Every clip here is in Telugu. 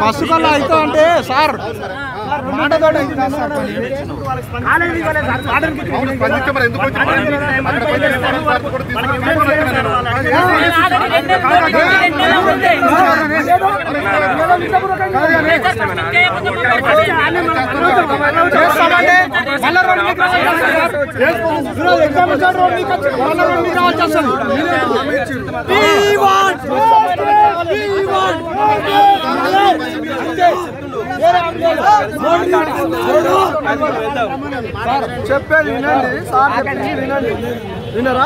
బస్సు కల్లా అయితే అంటే సార్ చెప్పేది వినండి సార్, వినండి వినరా?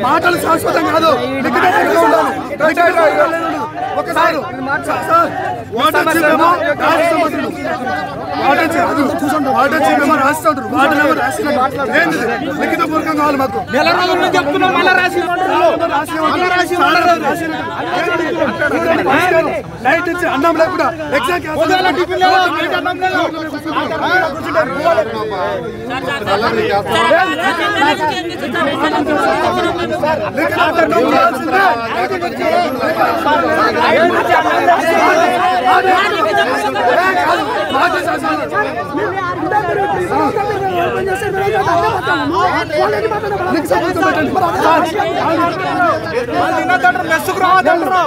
మాటలు శాశ్వతం కాదు. ఒకసారి లిఖిత పూర్వకం కావాలి మాకు. నెల రోజుల నుంచి చెప్తున్నాం, మళ్ళీ రాసి నైట్ ఇచ్చి అన్నం లేకుండా మెస్సుకు రావద్దంటారు.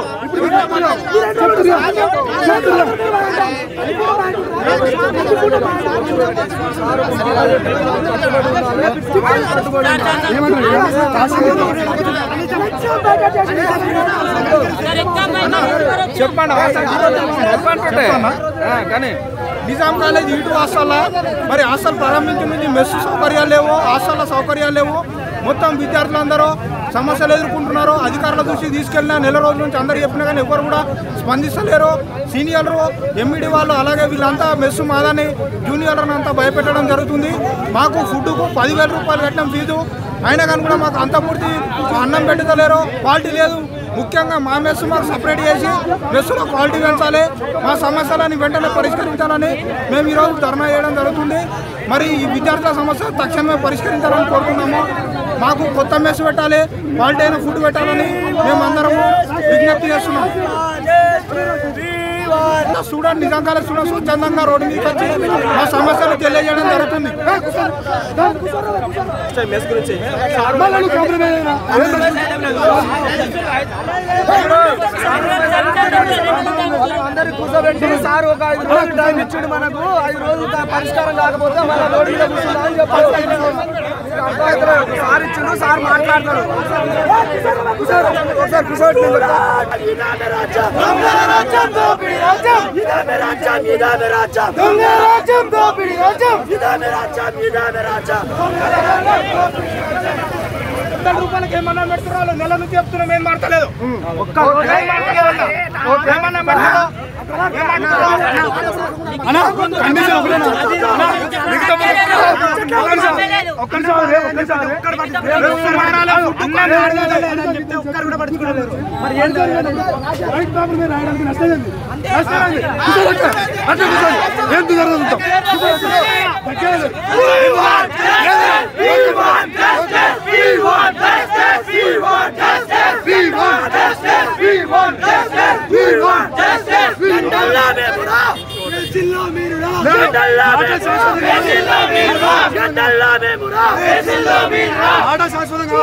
చెప్పండి కానీ నిజాం కాలేజ్ ఇటు హాస్టల్లో మరి హాస్టల్ ప్రారంభించింది. మెస్సు సౌకర్యాలు లేవు, హాస్టల్లో సౌకర్యాలు లేవు. మొత్తం విద్యార్థులందరూ సమస్యలు ఎదుర్కొంటున్నారు. అధికారుల దృష్టికి తీసుకెళ్ళిన నెల రోజుల నుంచి అందరూ చెప్పినా కానీ ఎవరు కూడా స్పందిస్తలేరు. సీనియర్లు, ఎంఈడి వాళ్ళు, అలాగే వీళ్ళంతా మెస్సు మాదని జూనియర్లను అంతా భయపెట్టడం జరుగుతుంది. మాకు ఫుడ్కు 10,000 రూపాయలు కట్టిన ఫీజు అయినా కానీ కూడా మాకు అంత పూర్తి అన్నం పెట్టుతలేరు, క్వాలిటీ లేదు. ముఖ్యంగా మా మెస్సు మాకు సపరేట్ చేసి మెస్సులో క్వాలిటీ పెంచాలి, మా సమస్యలని వెంటనే పరిష్కరించాలని మేము ఈరోజు ధర్నా చేయడం జరుగుతుంది. మరి ఈ విద్యార్థుల సమస్య తక్షణమే పరిష్కరించాలని కోరుతున్నాము. మాకు కొత్త మెస్సు పెట్టాలి, క్వాలిటీ అయిన ఫుడ్ పెట్టాలని మేము అందరము విజ్ఞప్తి చేస్తున్నాం. స్టూడెంట్ నిజాం కాలేజ్ స్టూడెంట్ స్వచ్ఛందంగా రోడ్డు మీదకి వచ్చి మా సమస్యలు తెలియజేయడం జరుగుతుంది. అందరికి కూర్చోబెట్టి సార్ ఒక 5 రోజులు టైం ఇచ్చాడు మనకు. 5 రోజులు పరిష్కారం కాకపోతే మన రోడ్డు మీద కూర్చుందా అని చెప్పారు. సార్ ఇచ్చిండు. ఇప్పుడు సార్ మాట్లాడతాడు. రూపాయలకి ఏమన్నా పెడుతున్నారు, నెల నుంచి చెప్తున్నాం, ఏం మారతలేదు. శాశ్వతంగా